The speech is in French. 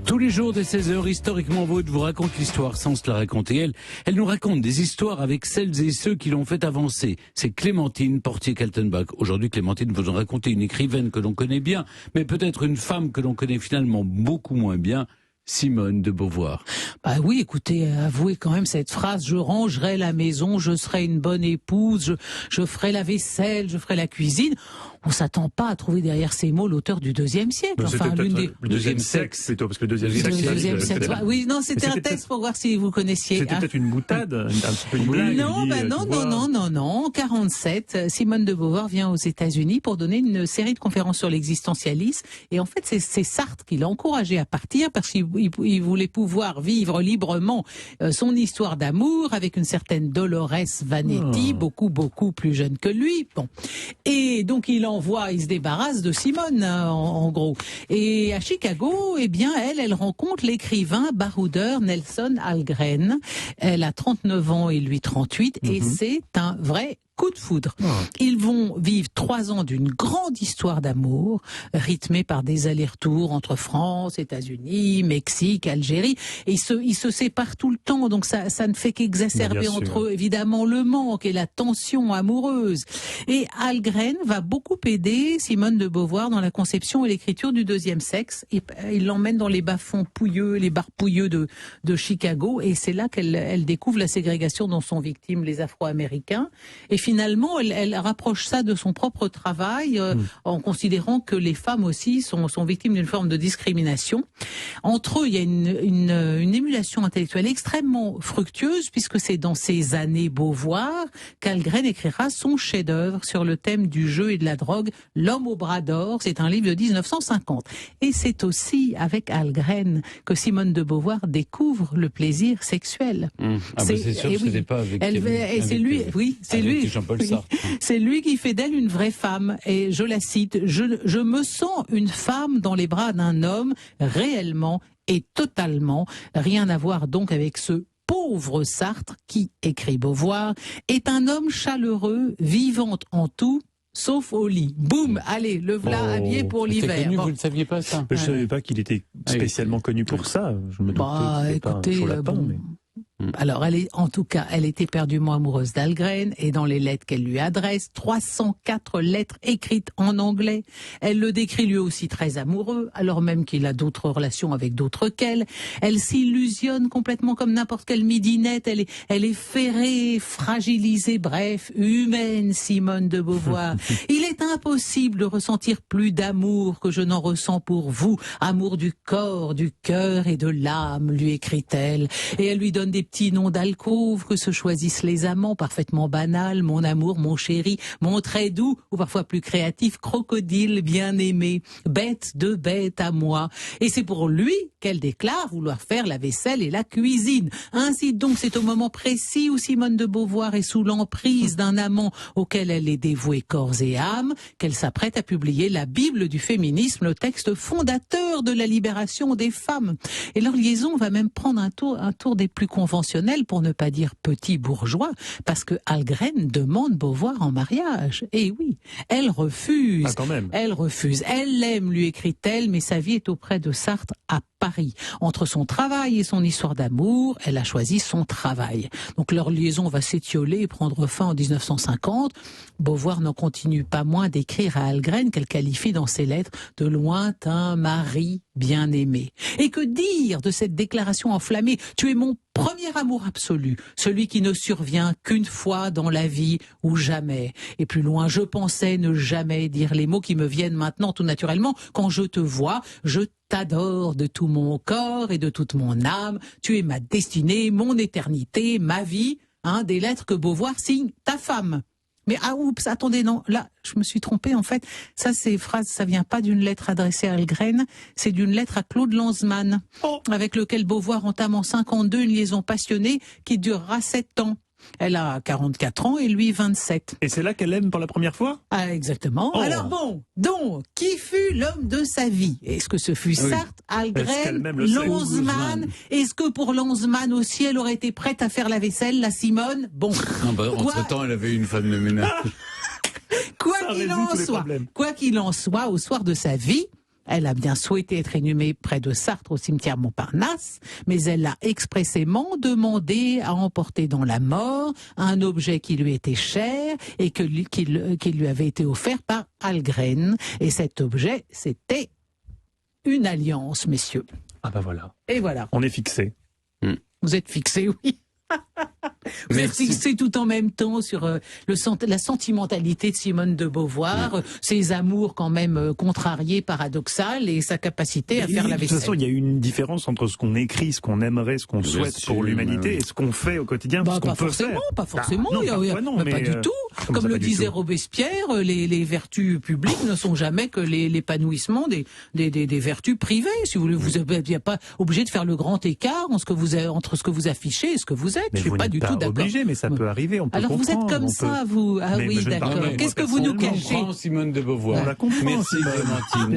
Tous les jours dès 16h, Historiquement Vôtre vous raconte l'histoire sans se la raconter. Elle nous raconte des histoires avec celles et ceux qui l'ont fait avancer. C'est Clémentine Portier-Kaltenbach. Aujourd'hui, Clémentine vous en raconter une écrivaine que l'on connaît bien, mais peut-être une femme que l'on connaît finalement beaucoup moins bien, Simone de Beauvoir. Bah oui, écoutez, avouez quand même cette phrase, je rangerai la maison, je serai une bonne épouse, je ferai la vaisselle, je ferai la cuisine. On s'attend pas à trouver derrière ces mots l'auteur du IIe siècle. Ben, enfin, le deuxième sexe plutôt, parce que le deuxième sexe. Oui, non, c'était un texte pour voir si vous connaissiez. C'était peut-être une boutade, un petit peu une blague. Non. En 47, Simone de Beauvoir vient aux États-Unis pour donner une série de conférences sur l'existentialisme. Et en fait, c'est Sartre qui l'a encouragé à partir parce qu'il voulait pouvoir vivre librement son histoire d'amour avec une certaine Dolores Vanetti, beaucoup plus jeune que lui. Bon. Et donc, il se débarrasse de Simone, en gros. Et à Chicago, eh bien, elle rencontre l'écrivain baroudeur Nelson Algren. Elle a 39 ans et lui 38, et c'est un vrai coup de foudre. Ils vont vivre 3 ans d'une grande histoire d'amour, rythmée par des allers-retours entre France, États-Unis, Mexique, Algérie. Et ils se séparent tout le temps, donc ça ne fait qu'exacerber entre eux, évidemment, le manque et la tension amoureuse. Et Algren va beaucoup aider Simone de Beauvoir dans la conception et l'écriture du deuxième sexe. Il l'emmène dans les bas-fonds pouilleux, les bars pouilleux de Chicago, et c'est là qu'elle découvre la ségrégation dont sont victimes les Afro-Américains. Et finalement, elle rapproche ça de son propre travail, en considérant que les femmes aussi sont victimes d'une forme de discrimination. Entre eux, il y a une émulation intellectuelle extrêmement fructueuse, puisque c'est dans ces années Beauvoir qu'Algren écrira son chef-d'œuvre sur le thème du jeu et de la drogue, L'homme au bras d'or. C'est un livre de 1950. Et c'est aussi avec Algren que Simone de Beauvoir découvre le plaisir sexuel. C'est sûr que ce n'est pas avec Jean-Paul Sartre. C'est lui qui fait d'elle une vraie femme. Et je la cite, je me sens une femme dans les bras d'un homme, réellement et totalement. Rien à voir donc avec ce pauvre Sartre qui, écrit Beauvoir, est un homme chaleureux, vivant en tout, sauf au lit. Boum, allez, le voilà habillé pour l'hiver. Connu, vous ne saviez pas ça? Je ne savais pas qu'il était spécialement connu pour ça. Je me doutais que c'était pas un chaud lapin, mais... Alors, elle est éperdument amoureuse d'Algren, et dans les lettres qu'elle lui adresse, 304 lettres écrites en anglais. Elle le décrit lui aussi très amoureux, alors même qu'il a d'autres relations avec d'autres qu'elle. Elle s'illusionne complètement comme n'importe quelle midinette. Elle est ferrée, fragilisée, bref, humaine, Simone de Beauvoir. Il est impossible de ressentir plus d'amour que je n'en ressens pour vous. Amour du corps, du cœur et de l'âme, lui écrit-elle. Et elle lui donne des petits noms d'alcôve que se choisissent les amants, parfaitement banals, mon amour, mon chéri, mon très doux, ou parfois plus créatif, crocodile bien-aimé, bête de bête à moi. Et c'est pour lui qu'elle déclare vouloir faire la vaisselle et la cuisine. Ainsi donc, c'est au moment précis où Simone de Beauvoir est sous l'emprise d'un amant auquel elle est dévouée corps et âme, qu'elle s'apprête à publier la Bible du féminisme, le texte fondateur de la libération des femmes. Et leur liaison va même prendre un tour des plus conventionnel, pour ne pas dire petit bourgeois, parce que Algren demande Beauvoir en mariage. Et oui, elle refuse. Quand même. Elle refuse. Elle l'aime, lui écrit-elle, mais sa vie est auprès de Sartre à Paris. Entre son travail et son histoire d'amour, elle a choisi son travail. Donc leur liaison va s'étioler et prendre fin en 1950. Beauvoir n'en continue pas moins d'écrire à Algren, qu'elle qualifie dans ses lettres de lointain mari bien-aimé. Et que dire de cette déclaration enflammée? Tu es mon premier amour absolu, celui qui ne survient qu'une fois dans la vie ou jamais. Et plus loin, je pensais ne jamais dire les mots qui me viennent maintenant tout naturellement. Quand je te vois, je t'adore de tout mon corps et de toute mon âme. Tu es ma destinée, mon éternité, ma vie. Des lettres que Beauvoir signe ta femme. Mais oups, attendez, non, là, je me suis trompée, en fait. Ces phrases, ça vient pas d'une lettre adressée à Algren, c'est d'une lettre à Claude Lanzmann, avec lequel Beauvoir entame en 52 une liaison passionnée qui durera 7 ans. Elle a 44 ans et lui 27. Et c'est là qu'elle aime pour la première fois ? Exactement. Alors donc, qui fut l'homme de sa vie? Est-ce que ce fut Sartre, Algren, Lanzmann? Est-ce que pour Lanzmann aussi, elle aurait été prête à faire la vaisselle, la Simone? Entre-temps, elle avait une femme de ménage. Quoi qu'il en soit, au soir de sa vie, Elle a bien souhaité être inhumée près de Sartre au cimetière Montparnasse, mais elle a expressément demandé à emporter dans la mort un objet qui lui était cher et qui lui avait été offert par Algren. Et cet objet, c'était une alliance, messieurs. Ah bah voilà. Et voilà. On est fixé. Vous êtes fixés, oui. Vous êtes fixé tout en même temps sur la sentimentalité de Simone de Beauvoir, ses amours quand même contrariés, paradoxales, et sa capacité à faire la vaisselle. De toute façon, il y a une différence entre ce qu'on écrit, ce qu'on aimerait, ce qu'on souhaite pour l'humanité, et ce qu'on fait au quotidien, ce qu'on peut faire. Pas forcément, pas du tout. Comme le disait Robespierre, les vertus publiques ne sont jamais que l'épanouissement des vertus privées. Si vous voulez, vous n'êtes pas obligé de faire le grand écart entre ce que vous affichez et ce que vous êtes. Mais je suis pas du tout d'accord. Obligé, mais ça peut arriver. On peut Alors comprendre, vous êtes comme ça, vous. Ah oui, d'accord. Qu'est-ce que vous nous cachez? Simone de Beauvoir. On la comprend. Merci Clémentine.